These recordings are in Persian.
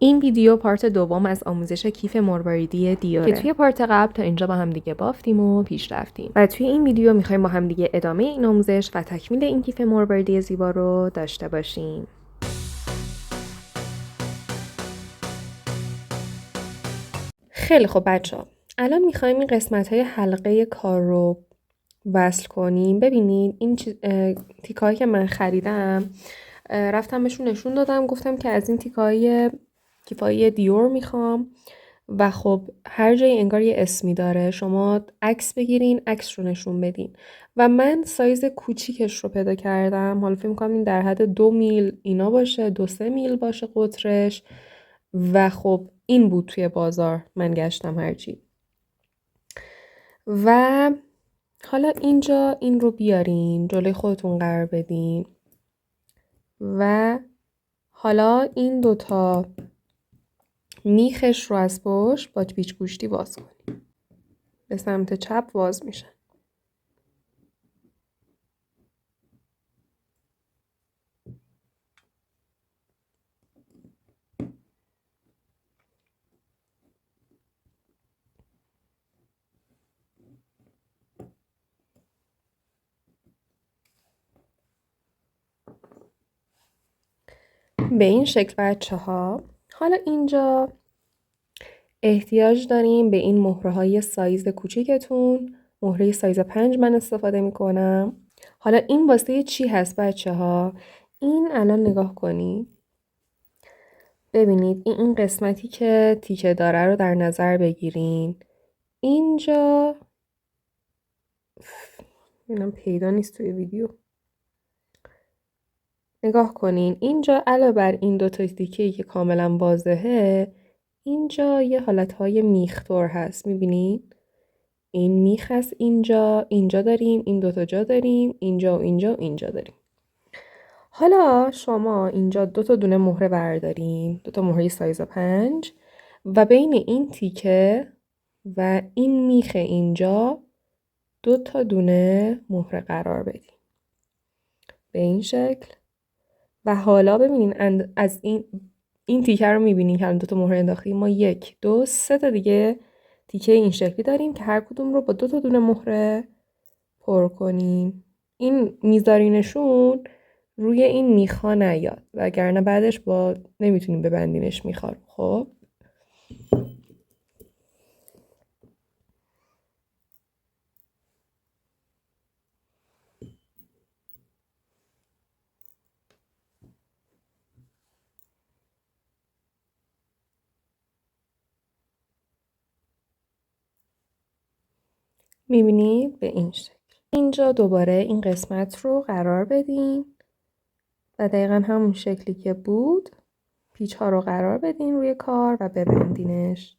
این ویدیو پارت دوم از آموزش کیف مرواریدی دیاره که توی پارت قبل تا اینجا با هم دیگه بافتیم و پیش رفتیم و توی این ویدیو میخوایم با هم دیگه ادامه این آموزش و تکمیل این کیف مرواریدی زیبا رو داشته باشیم. خیلی خب بچه‌ها، الان میخوایم این قسمت‌های حلقه کار رو وصل کنیم. ببینید این تیکایی که من خریدم رفتم بهشون نشون دادم، گفتم که از این تیکای کیفای دیور میخوام و خب هر جایی انگار یه اسمی داره، شما عکس بگیرین، عکس رو نشون بدین و من سایز کوچیکش رو پیدا کردم. حالا فکر می‌کنم این در حد 2 میل اینا باشه، 2-3 میل باشه قطرش و خب این بود توی بازار من گشتم هرچی. و حالا اینجا این رو بیارین جلوی خودتون قرار بدین و حالا این دوتا میخش رو از پشت با پیچ گوشتی باز کنیم. به سمت چپ باز میشه. به این شکل بچه‌ها. حالا اینجا احتیاج داریم به این مهره‌های سایز کوچیکتون. مهره سایز 5 من استفاده میکنم. حالا این واسه چی هست بچه‌ها؟ این الان نگاه کنید. ببینید این قسمتی که تیکه داره رو در نظر بگیرین. اینجا اینم پیدا نیست توی ویدیو. نگاه کنین اینجا علاوه بر این دو تا تیکه‌ای که کاملا واضحه، اینجا یه حالتهای میخ‌طور هست. میبینید این میخ هست، اینجا داریم، این دوتا جا داریم، اینجا و اینجا و اینجا داریم. حالا شما اینجا دوتا دونه مهره بردارین، دوتا مهره سایز 5 و بین این تیکه و این میخ اینجا دوتا دونه مهره قرار بدین به این شکل. و حالا ببینین از این تیکه رو میبینین که الان دوتا مهره انداختیم. ما 1 2 3 تا دیگه تیکه این شکلی داریم که هر کدوم رو با دوتا دونه مهره پر کنیم. این میذارینشون روی این میخا نیاد وگرنه بعدش با نمیتونیم ببندینش میخا رو. خب میبینید به این شکل. اینجا دوباره این قسمت رو قرار بدین و دقیقا همون شکلی که بود پیچ ها رو قرار بدین روی کار و ببندینش.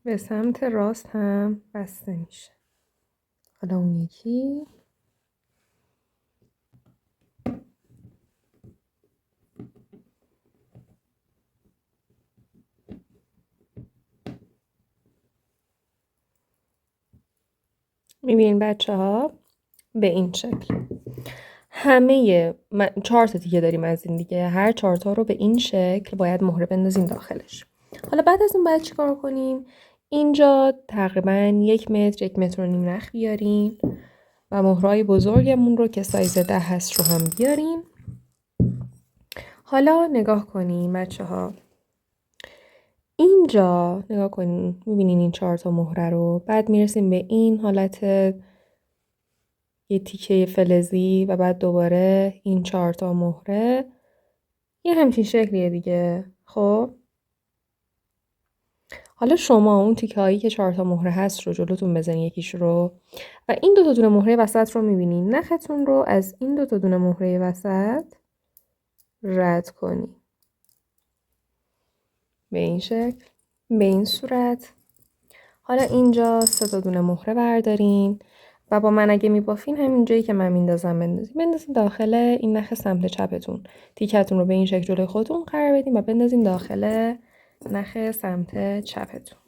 به سمت راست هم بسته میشه. حالا اون یکی میبینین بچه‌ها به این شکل. همه 4 تا تیکه داریم از این دیگه. هر 4 تا رو به این شکل باید مهره بندازیم داخلش. حالا بعد از این باید چیکار کنیم؟ اینجا تقریبا 1 متر 1 متر و نیم نخ بیاریم و مهرهای بزرگمون رو که سایز 10 هست رو هم بیاریم. حالا نگاه کنیم بچه‌ها. اینجا نگاه کنین، میبینین این 4 تا مهره رو. بعد میرسیم به این حالت یه تیکه فلزی و بعد دوباره این 4 تا مهره یه همچین شکلیه دیگه. خب حالا شما اون تیکه هایی که 4 تا مهره هست رو جلوتون بزنین یکیش رو و این 2 تا دونه مهره وسط رو میبینین. نختون رو از این 2 تا دونه مهره وسط رد کنین به این شکل، به این صورت. حالا اینجا 3 تا دونه مهره بردارین و با من اگه میبافین همین جایی که من میندازم بندازین داخل این نخ سمت چپتون. تیکتون رو به این شکل جلوی خودتون قرار بدین و بندازین داخل نخ سمت چپتون.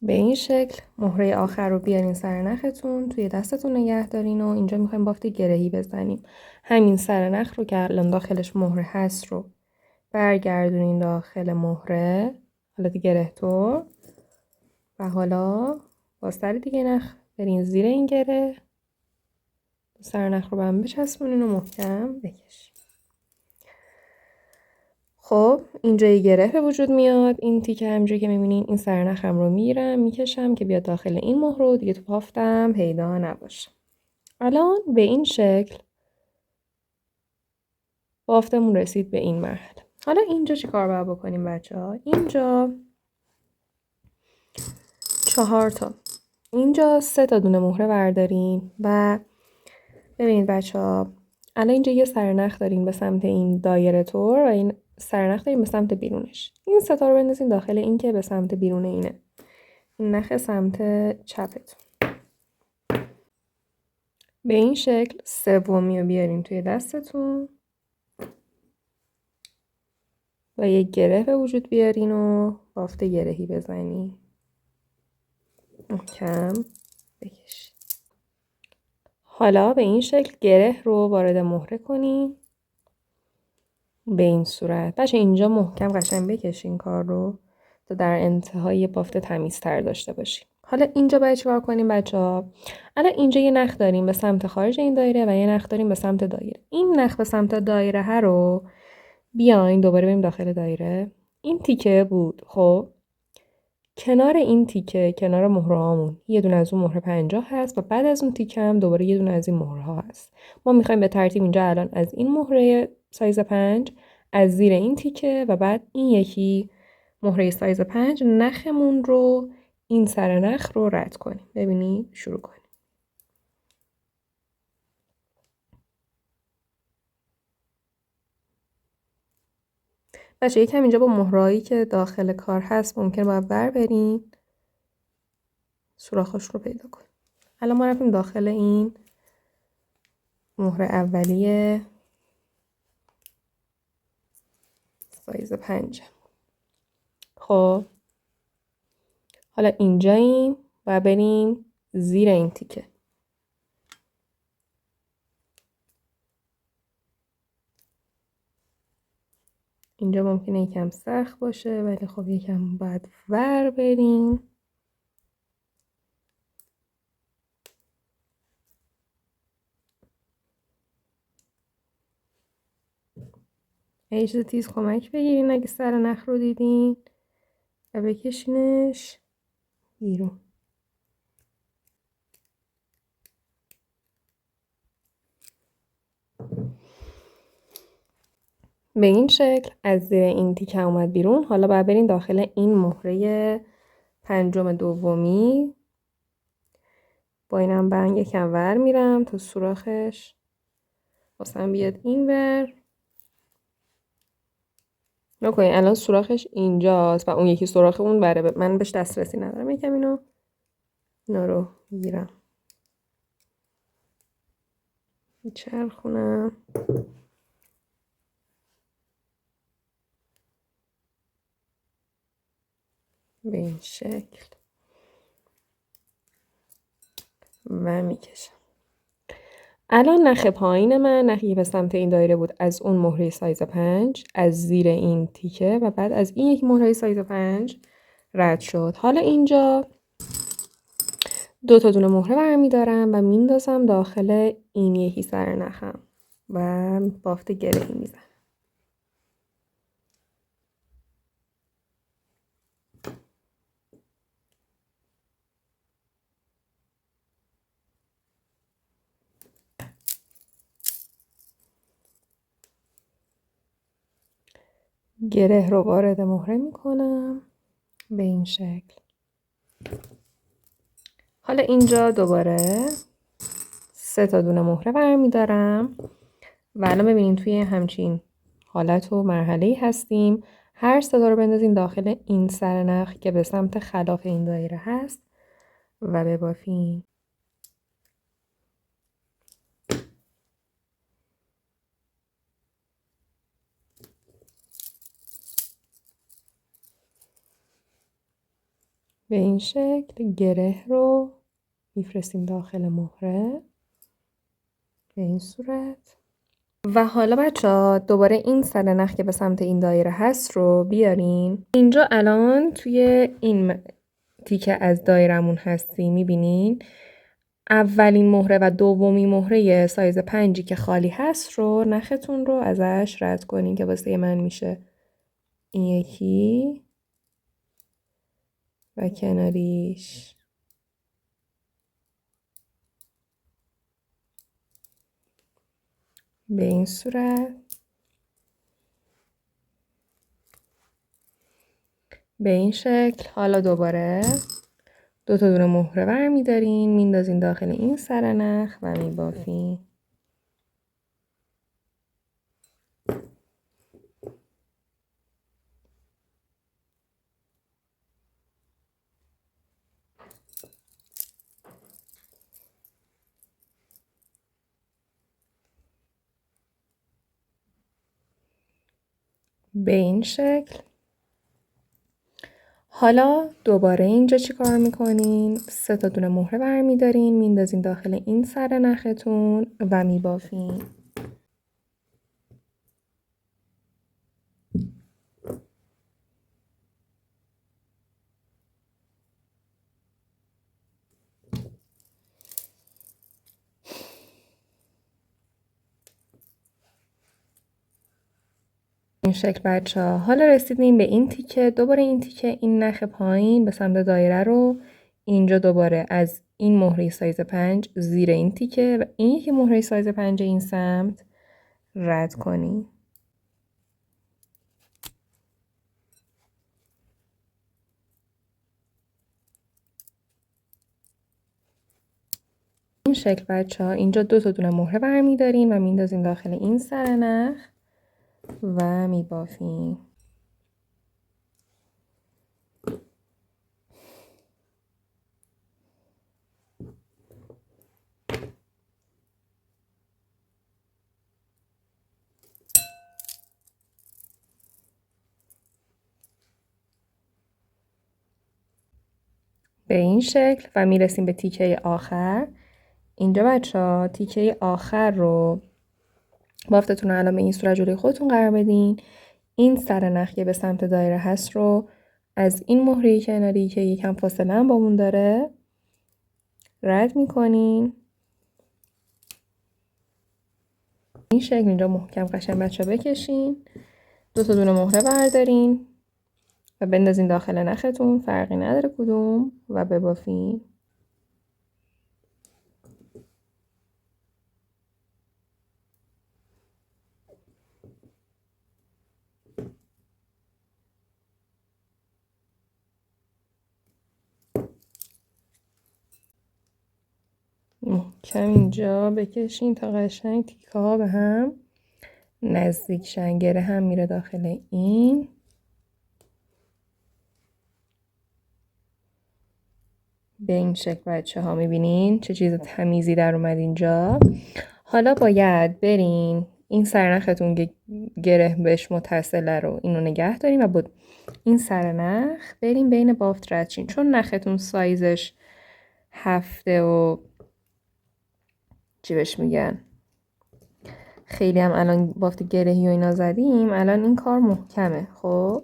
به این شکل مهره آخر رو بیارین سر نختون، توی دستتون نگه دارین و اینجا میخوایم بافت گرهی بزنیم. همین سر نخ رو که الان داخلش مهره هست رو برگردونین داخل مهره، حالت گره طور، و حالا با سر دیگه نخ برین زیر این گره، سر نخ رو به هم بچسبونین و محکم بکشین. خب اینجا یه گره به وجود میاد. این تیکه همینجوری که میبینین این سرنخم رو میگیرم میکشم که بیاد داخل این مهر رو دیگه تو بافتم پیدا نباشه. الان به این شکل بافتمون رسید به این مرحله. حالا اینجا چی کار باید بکنیم بچه ها؟ اینجا 4 تا، اینجا 3 تا دونه مهره بردارین و ببینید بچه ها الان اینجا یه سرنخ داریم به سمت این دایره طور و این سرنخ داریم به سمت بیرونش. این 3 تا رو بندازین داخل این که به سمت بیرون اینه، این نخ سمت چپتون. به این شکل سومی رو بیارین توی دستتون و یک گره به وجود بیارین و بافت گرهی بزنین. محکم بکشین. حالا به این شکل گره رو وارد مهره کنین به این صورت. بچه اینجا محکم قشنگ بکشین کار رو تا در انتهای بافت تمیزتر داشته باشین. حالا اینجا باید چیکار کنیم بچه ها؟ الان اینجا یه نخ داریم به سمت خارج این دایره و یه نخ داریم به سمت دایره. این نخ به سمت دایره ها رو بیاین دوباره بریم داخل دایره. این تیکه بود. خب کنار این تیکه، کنار مهره هامون یه دونه از اون مهره 50 هست و بعد از اون تیکه هم دوباره یه دونه از این مهره ها هست. ما میخوایم به ترتیب اینجا الان از این مهره سایز 5 از زیر این تیکه و بعد این یکی مهره سایز 5 نخمون رو، این سر نخ رو رد کنیم. ببینید شروع کنیم. بچه یکم اینجا با مهرهایی که داخل کار هست ممکن باید بر برین سوراخش رو پیدا کنیم. الان ما رفتیم داخل این مهره اولیه سایز 5. خب حالا اینجاییم و بریم زیر این تیکه. اینجا ممکنه یکم سخت باشه ولی خب یکم باید ور بریم. یه چیز تیز کمک بگیرین اگه سر نخ رو دیدین و بکشینش بیرون. به این شکل از زیر این تیکه اومد بیرون. حالا باید برین داخل این مهره 5 دومی. با اینم برنگ یکم ور میرم تا سوراخش واسم بیاد این ور. نکنین الان سوراخش اینجاست و اون یکی سوراخ اون بره، من بهش دسترسی ندارم. یکم اینا رو میگیرم میچرخونم به این شکل و میکشم. الان نخ پایین من، نخی به سمت این دایره بود، از اون مهره سایز 5 از زیر این تیکه و بعد از این یک مهره سایز 5 رد شد. حالا اینجا 2 تا دونه مهره برمیدارم و میندازم داخل این یکی سر نخم و بافت گرهی میزنم. گره رو وارد مهره میکنم به این شکل. حالا اینجا دوباره 3 تا دونه مهره برمیدارم و الان ببینین توی همچین حالت و مرحله‌ای هستیم. هر 3 تا رو بندازین داخل این سر نخ که به سمت خلاف این دایره هست و ببافین. به این شکل گره رو میفرستیم داخل مهره به این صورت. و حالا بچه‌ها دوباره این سر نخ که به سمت این دایره هست رو بیارین. اینجا الان توی این تیکه از دایرمون هستیم، میبینین اولین مهره و دومین مهره سایز 5 که خالی هست رو نختون رو ازش رد کنین که واسه من میشه این یکی و کناریش. به این صورت. به این شکل. حالا دوباره 2 تا دونه مهره برمی‌دارین میندازین داخل این سر نخ و میبافین. به این شکل. حالا دوباره اینجا چی کار میکنین؟ 3 تا دونه مهره برمیدارین میندازین داخل این سر نختون و میبافین. این شکل بچه‌ها. حالا رسیدیم به این تیکه. دوباره این تیکه این نخ پایین به سمت دایره رو اینجا دوباره از این مهره سایز 5 زیر این تیکه و این یکی مهره سایز 5 این سمت رد کنین. این شکل بچه‌ها. اینجا 2 تا دونه مهره برمیدارین و میندازین داخل این سر نخ و میبافین. به این شکل و میرسیم به تیکه آخر. اینجا بچه‌ها تیکه آخر رو بافتتون رو الان به این صورت جلوی خودتون قرار بدین. این سر نخ که به سمت دایره هست رو از این مهره کناری که یکم فاصله هم بامون داره رد میکنین. این شکل اینجا محکم قشنگ بچه‌ها بکشین. 2 تا دونه مهره بردارین و بندازین داخل نختون، فرقی نداره کدوم، و ببافین. محکم اینجا بکشین تا قشنگ تیکه ها به هم نزدیک شن. گره هم میره داخل این. به این شکل بچه ها میبینین چه چیز تمیزی در اومد اینجا. حالا باید برین این سرنختون که گره بهش متصله رو اینو نگه داریم و با این سرنخ بریم بین بافت رد شین. چون نختون سایزش 7 و چی بهش میگن خیلی هم الان بافت گرهی و اینا زدیم، الان این کار محکمه. خب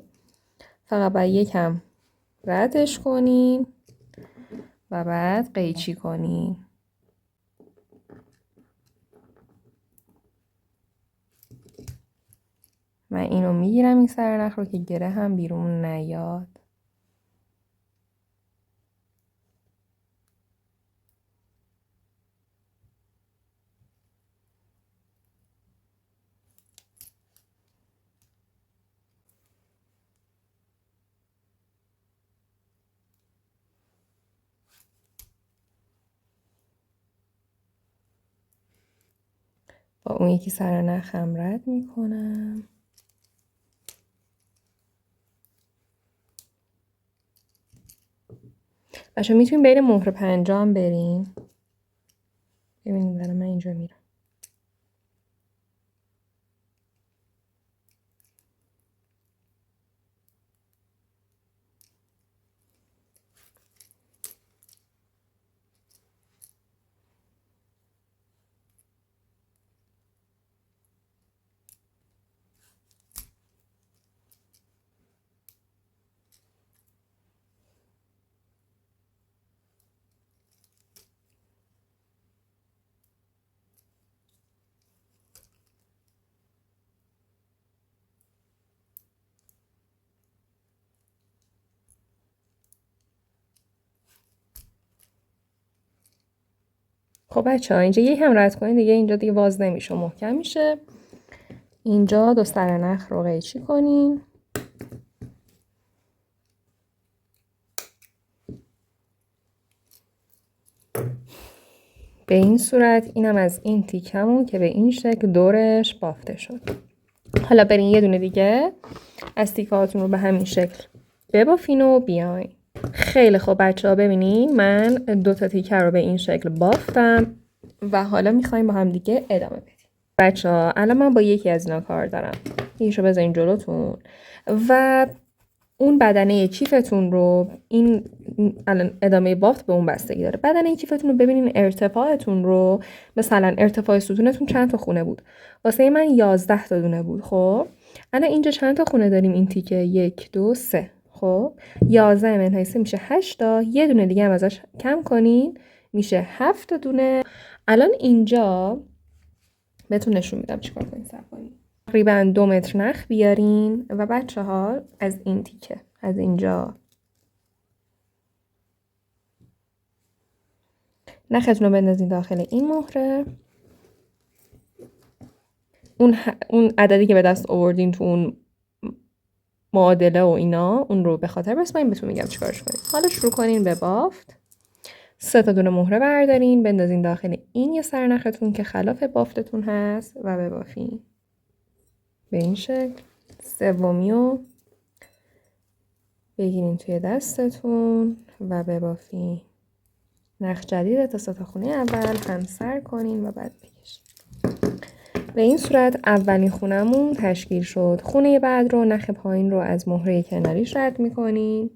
فقط باید یکم ردش کنین و بعد قیچی کنین. من اینو میگیرم این سرنخ رو که گره هم بیرون نیاد. با اون یکی سرنخم رد میکنم. بچه میتونیم بین مهر 5 هم بریم. ببینید الان من اینجا میرم. خب بچه ها اینجا یه هم رد کنین دیگه، اینجا دیگه باز نمیشه، محکم میشه. اینجا دو سر نخ رو قیچی کنین. به این صورت اینم از این تیکمون که به این شکل دورش بافته شد. حالا برین یه دونه دیگه از تیکه هاتون رو به همین شکل ببافین و بیاین. خیلی خوب بچه ها، ببینین من 2 تا تیکه رو به این شکل بافتم و حالا میخوایم با هم دیگه ادامه بدیم. بچه ها الان من با یکی از اینا کار دارم، یکیشو بذارین جلوتون و اون بدنه کیفتون رو، این الان ادامه بافت به اون بستگی داره، بدنه کیفتون رو ببینین ارتفاعتون رو، مثلا ارتفاع ستونتون چند تا خونه بود؟ واسه من 11 تا دونه بود. خب الان اینجا چند تا خونه داریم؟ این تیکه 1 2 3. خب 11 منهای 3 میشه 8 تا، یه دونه دیگه هم ازش کم کنین میشه 7 تا دونه. الان اینجا بهتون نشون میدم چیکار کنین. صبر کنین. تقریبا 2 متر نخ بیارین و بچه ها از این تیکه، از اینجا نختون رو بندازین داخل این مهره. اون عددی که به دست آوردین تو اون معادله و اینا، اون رو به خاطر بسپارین، بهتون میگم چیکارش کنین. حالا شروع کنین به بافت. 3 تا دونه مهره بردارین بندازین داخل این یه سرنختون که خلاف بافتتون هست و ببافین به این شکل. سومی رو بگیرین توی دستتون و ببافین. نخ جدید تا 3 تا خونه اول همسر کنین و بعد بکشین. به این صورت اولین خونمون تشکیل شد. خونه بعد رو نخ پایین رو از مهره کناریش رد میکنین.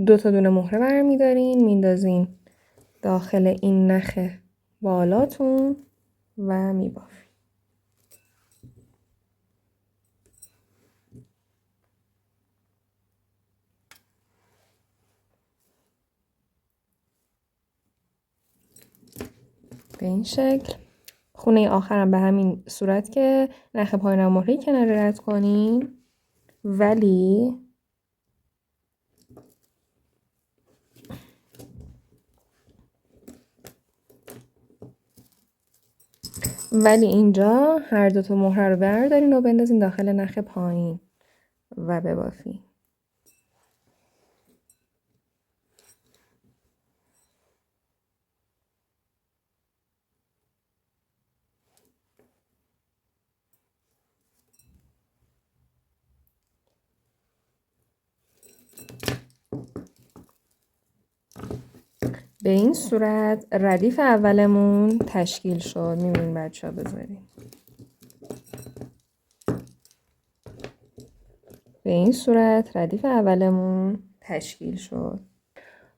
دو تا دونه مهره برمیدارین میندازین داخل این نخ بالاتون و میبافین. به این شکل. خونه آخرم به همین صورت که نخ پایین رو مهره کناری رد کنین، ولی اینجا هر دو تا مهره رو بردارین و بندازین داخل نخ پایین و ببافین. به این صورت ردیف اولمون تشکیل شد. میبینین بچه ها، بذارین به این صورت ردیف اولمون تشکیل شد.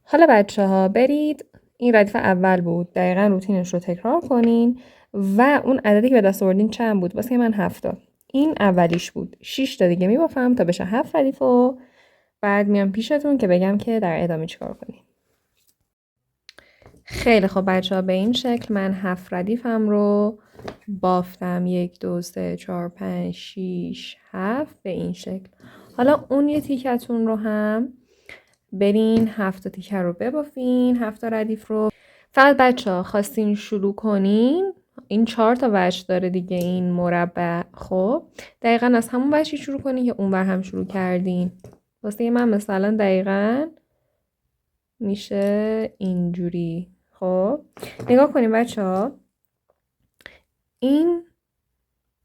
حالا بچه ها برید، این ردیف اول بود، دقیقا روتینش رو تکرار کنین و اون عددی که به دست آوردین چند بود؟ واسه من 7 تا. این اولیش بود. 6 تا دیگه میبافم تا بشه 7 ردیف و بعد میام پیشتون که بگم که در ادامه چیکار کنین. خیلی خب بچه ها، به این شکل من 7 ردیفم رو بافتم. 1 2 3 4 5 6 7 به این شکل. حالا اون یه تیکتون رو هم برین 7 تیکه رو ببافین، 7 ردیف رو. فقط بچه ها خواستین شروع کنین، این 4 تا وجه داره دیگه این مربع. خب دقیقا از همون وجهی شروع کنین که اونور هم شروع کردین. واسه من مثلا دقیقا میشه اینجوری. خب نگاه کنین بچه ها، این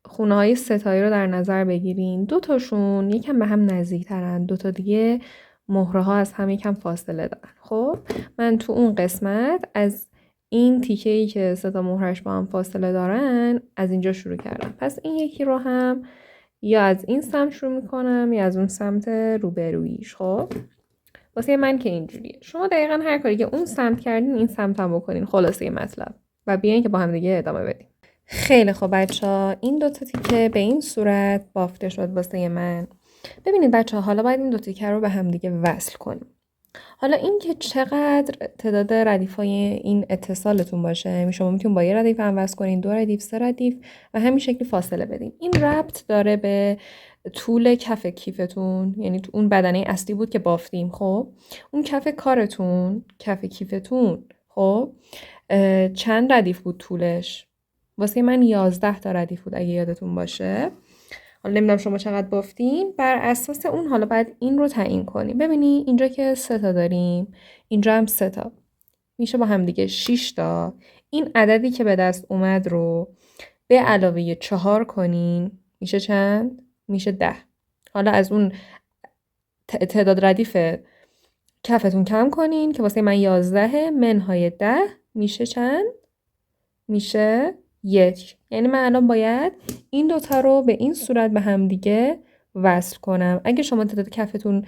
خونه های ستایی رو در نظر بگیرین. 2 تاشون یکم به هم نزدیک ترن، 2 تا دیگه مهره ها از هم یکم فاصله دارن. خب من تو اون قسمت از این تیکه‌ای که 3 تا مهرهش با هم فاصله دارن از اینجا شروع کردم. پس این یکی رو هم یا از این سمت شروع میکنم یا از اون سمت روبرویش. خب واسه من که اینجوریه، شما دقیقا هر کاری که اون سمت کردین این سمت هم بکنین. خلاصه مطلب و بیاین که با هم دیگه ادامه بدیم. خیلی خب بچه ها، این 2 تا تیکه به این صورت بافته شد واسه من. ببینید بچه ها، حالا باید این 2 تیکه رو به هم دیگه وصل کنیم. حالا این که چقدر تعداد ردیف‌های این اتصالتون باشه، شما میتونید با یه ردیف هم وصل کنین، 2 ردیف، 3 ردیف و همین شکلی فاصله بدین. این ربط داره به طول کف کیفتون، یعنی اون بدنه اصلی بود که بافتیم. خب اون کف کارتون، کف کیفتون، خب چند ردیف بود طولش؟ واسه من 11 تا ردیف بود اگه یادتون باشه. حالا نمیدونم شما چقدر بافتین، بر اساس اون حالا باید این رو تعیین کنیم. ببینی اینجا که 3 تا داریم، اینجا هم 3 تا، میشه با هم دیگه 6 تا. این عددی که به دست اومد رو به علاوه 4 کنین، میشه چند؟ میشه 10. حالا از اون تعداد ردیف کفتون کم کنین که واسه من 11 منهای 10 میشه چند؟ میشه 1. یعنی من الان باید این دوتا رو به این صورت به هم دیگه وصل کنم. اگه شما تعداد کفتون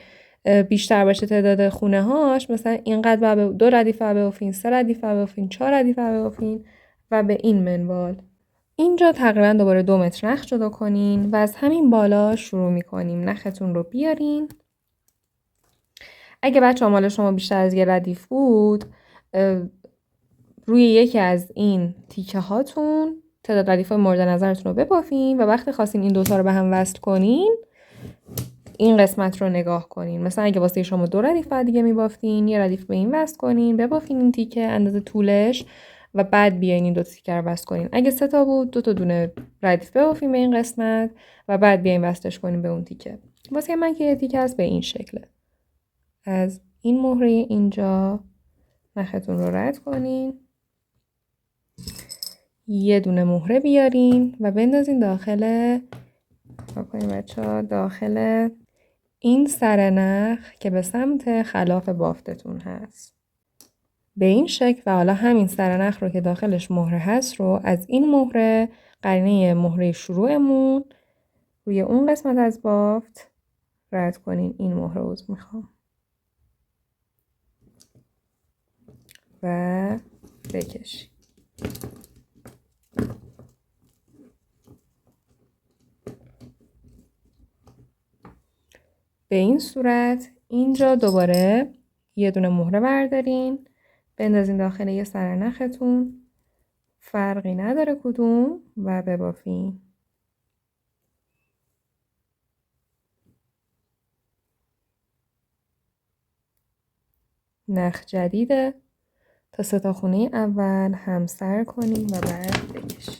بیشتر باشه تعداد خونه هاش، مثلا اینقدر به 2 ردیف ببافین، 3 ردیف ببافین، 4 ردیف ببافین و به این منوال. اینجا تقریبا دوباره 2 متر نخ جدا کنین و از همین بالا شروع میکنیم. نختون رو بیارین. اگه بچه مال شما بیشتر از یه ردیف بود، روی یکی از این تیکه هاتون تعداد ردیف های مورد نظرتون رو ببافین و وقتی خواستین این دوتا رو به هم وصل کنین، این قسمت رو نگاه کنین. مثلا اگه واسه شما 2 ردیف بعد دیگه میبافتین، یه ردیف به این وصل کنین، ببافین این تیکه اندازه طولش و بعد بیاین این دو تیکه رو وصل کنین. اگه 3 تا بود، 2 تا دونه ردیف ببافین به این قسمت و بعد بیاین وصلش کنین به اون تیکه. واسه من که یه تیکه هست به این شکله. از این مهره اینجا نختون رو رد کنین، یه دونه مهره بیارین و بندازین داخل، داخل این سر نخ که به سمت خلاف بافتتون هست. به این شکل. و حالا همین سر نخ رو که داخلش مهره هست رو از این مهره، قرینه مهره شروعمون، روی اون قسمت از بافت رد کنین. این مهره رو میخوام و بکشین. به این صورت اینجا دوباره یه دونه مهره بردارین، بندازین داخل یه سر نختون، فرقی نداره کدوم، و ببافین. نخ جدیده، تا 3 تا خونه اول همسر کنیم و بعد بکشیم.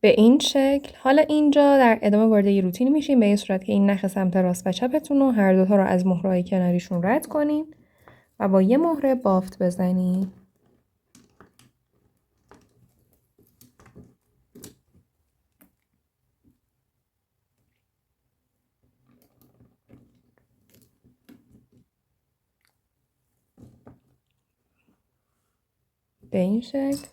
به این شکل. حالا اینجا در ادامه وارد یه روتین میشیم به این صورت که این نخ سمت راست و چپتون رو هر دوتا رو از مهرهای کناریشون رد کنین و با یه مهره بافت بزنین. به این شکل.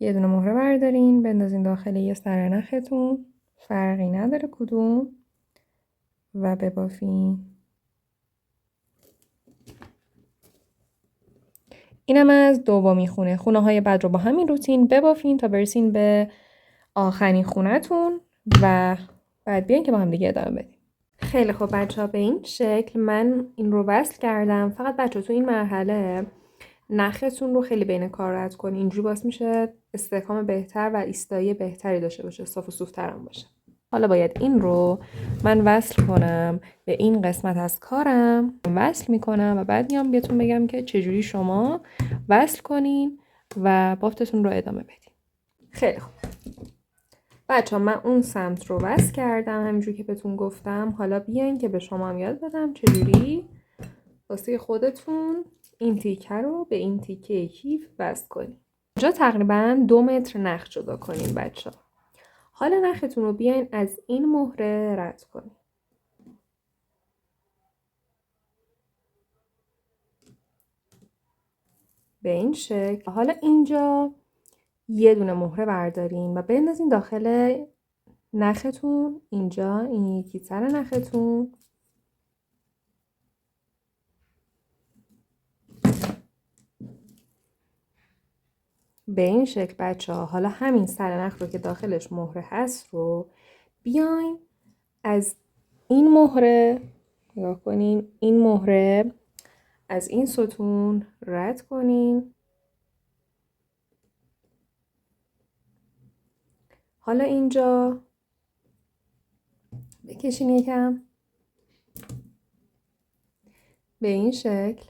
یه دونه مهره بردارین، بندازین داخل یه سر نختون، فرقی نداره کدوم، و ببافین. اینم از دومی خونه. خونه های بعد رو با همین روتین ببافین تا برسین به آخرین خونه‌تون و بعد بیاین که با هم دیگه ادامه بدیم. خیلی خوب بچه ها، به این شکل من این رو وصل کردم. فقط بچه ها تو این مرحله نختون رو خیلی بین کار رد کنین. اینجوری باعث میشه استحکام بهتر و ایستایی بهتری داشته باشه، صاف و سوفتر هم باشه. حالا باید این رو من وصل کنم به این قسمت از کارم، وصل میکنم و بعد میام بهتون بگم که چجوری شما وصل کنین و بافتتون رو ادامه بدین. خیلی خوب بچه ها، من اون سمت رو وصل کردم همینجوری که بهتون گفتم. حالا بیاین که به شما هم یاد بدم چجوری واسه خودتون این تیکه رو به این تیکه کیف وصل کنین. اینجا تقریبا 2 متر نخ جدا کنین بچه ها. حالا نختون رو بیاین از این مهره رد کنین. به این شکل. حالا اینجا یه دونه مهره بردارین و بندازین داخل نختون. اینجا این یکی سر نختون، به این شکل بچه ها. حالا همین سر نخ رو که داخلش مهره هست رو بیاین از این مهره نگاه کنین این مهره از این ستون رد کنین. حالا اینجا بکشین یکم به این شکل.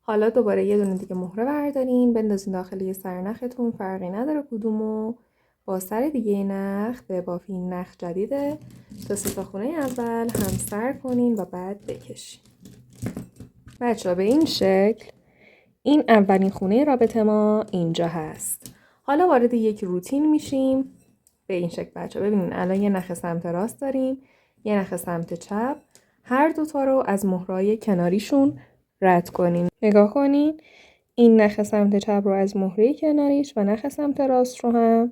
حالا دوباره یه دونه دیگه مهره بردارین بندازین داخل یه سرنختون، فرقی نداره کدومو، با سر دیگه نخ ببافین. نخ جدیده تا 3 تا خونه اول همسر کنین و بعد بکشین. بچه‌ها به این شکل این اولین خونه رابطه ما اینجا هست. حالا وارد یک روتین میشیم. به این شکل بچه‌ها ببینین الان یه نخ سمت راست داریم، یه نخ سمت چپ. هر دوتا رو از مهرهای کناریشون رد کنین. نگاه کنین این نخ سمت چپ رو از مهره کناریش و نخ سمت راست رو هم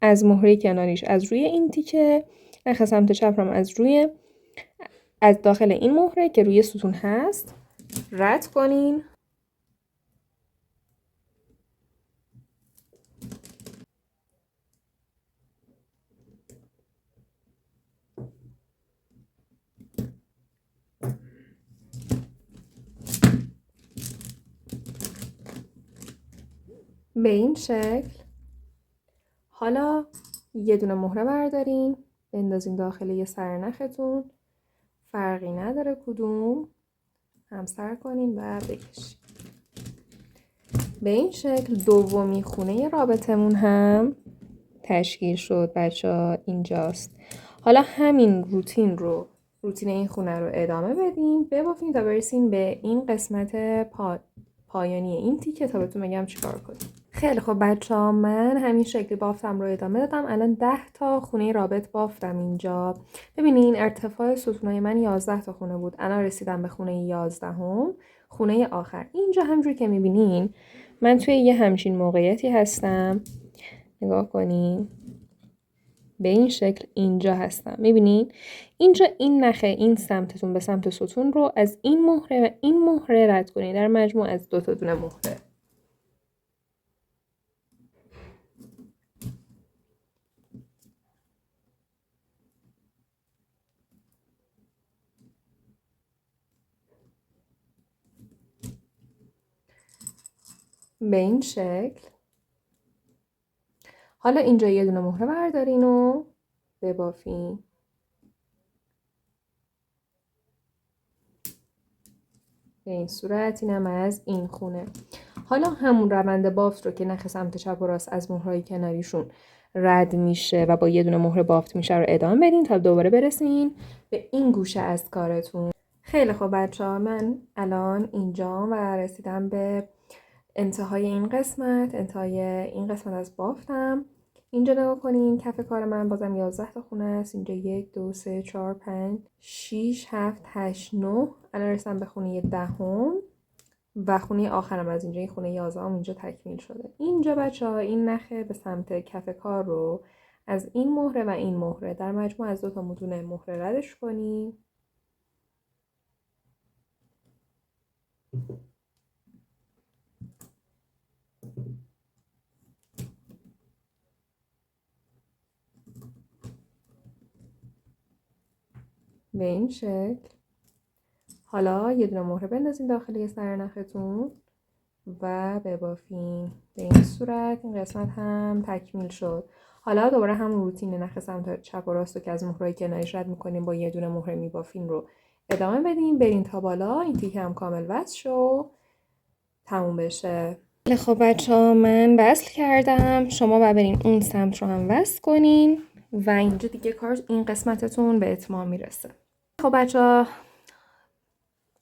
از مهره کناریش از روی این تیکه، نخ سمت چپ رو هم از داخل این مهره که روی ستون هست رد کنین. به این شکل. حالا یه دونه مهره بردارین بندازین داخل یه سرنختون، فرقی نداره کدوم، همسر کنین و بکشین. به این شکل دومی خونه رابطمون هم تشکیل شد بچه‌ها. اینجاست. حالا همین روتین این خونه رو ادامه بدیم، ببافین تا برسین به این قسمت پایانی این تیکه تا بهتون بگم چیکار کنیم. خیلی خب بچه‌ها من همین شکلی بافتم رو ادامه دادم. الان 10 تا خونه رابط بافتم اینجا. ببینین ارتفاع ستونای من 11 تا خونه بود. الان رسیدم به خونه 11 خونه آخر. اینجا همجور که میبینین من توی یه همچین موقعیتی هستم. نگاه کنین به این شکل اینجا هستم. میبینین اینجا این نخه این سمتتون به سمت ستون رو از این مهره و این مهره رد کنین، در مجموع از 2 تا دونه مهره. به این شکل. حالا اینجا یه دونه مهره بردارین و ببافین. به این صورت اینم از این خونه. حالا همون روند بافت رو که نخ سمت چپ و راست از مهرهای کناریشون رد میشه و با یه دونه مهره بافت میشه رو ادامه بدین تا دوباره برسین به این گوشه از کارتون. خیلی خوب بچه‌ها من الان اینجا و رسیدم به انتهای این قسمت از بافتم. اینجا نگاه کنین کف کار من بازم 11 تا خونه است. اینجا 1 2 3 4 5 6 7 8 9. الان رسیدم به خونه 10 و خونه آخرم از اینجا. این خونه 11 اینجا تکمیل شده. اینجا بچه‌ها این نخه به سمت کف کار رو از این مهره و این مهره در مجموع از 2 تا دونه مهره ردش کنیم. به این شکل. حالا یه دونه مهره بندازین داخل یه سرنختون و ببافین. به این صورت این قسمت هم تکمیل شد. حالا دوباره همون روتین نخ سمت چپ و راست رو که از مهرهای کناریش رد میکنیم با یه دونه مهره میبافین رو ادامه بدیم. برین تا بالا این تیکه هم کامل وصل شو تموم بشه. خب بچه‌ها من وصل کردم. شما برین اون سمت رو هم وصل کنین و اینجا دیگه کار این قسمتتون به اتمام میرسه. خب بچه‌ها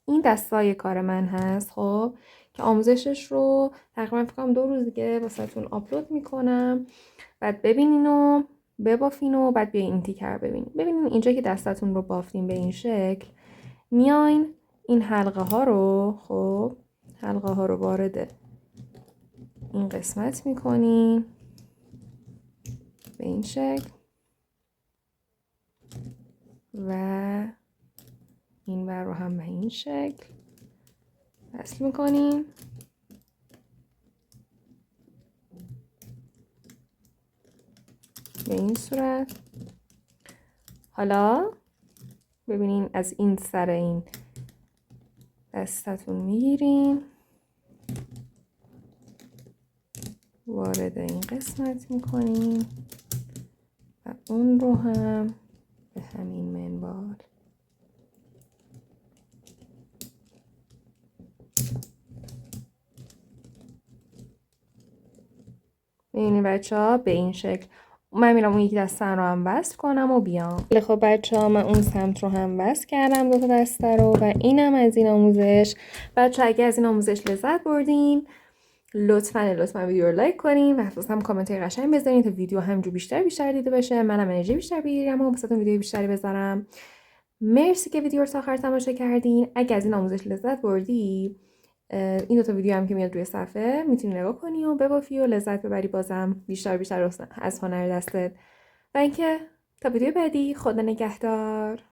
این دستای کار من هست خب که آموزشش رو تقریبا فکر کنم 2 روز دیگه واسهتون آپلود میکنم. بعد ببینین و ببافین و بعد بیاین این تیکر ببینین. ببینین اینجا که دستتون رو بافتین به این شکل میاین این حلقه ها رو وارد این قسمت میکنین به این شکل و این ور رو هم به این شکل وصل میکنین. به این صورت. حالا ببینین از این سر این دستتون میگیرین، وارد این قسمت میکنین و اون رو هم به همین منوال. ببینید بچه ها به این شکل. من میرم اون یکی دستم رو هم وصل کنم و بیام. خب بچه ها من اون سمت رو هم وصل کردم، 2 تا دسته رو، و اینم از این آموزش. بچه ها اگه از این آموزش لذت بردین لطفاً ویدیو رو لایک کنین و هم کامنت های قشنگ بذارین تا ویدیو همینجور بیشتر دیده بشه، منم انرژی بیشتر بگیرم و واسهتون ویدیو بیشتری بذارم. مرسی که ویدیو رو تا آخر تماشا کردین. اگه از این آموزش لذت بردی این 2 تا ویدیو هم که میاد روی صفحه میتونی نگاه کنی و ببافی و لذت ببری بازم بیشتر از هنر دستت. و اینکه تا ویدیو بعدی، خدا نگهدار.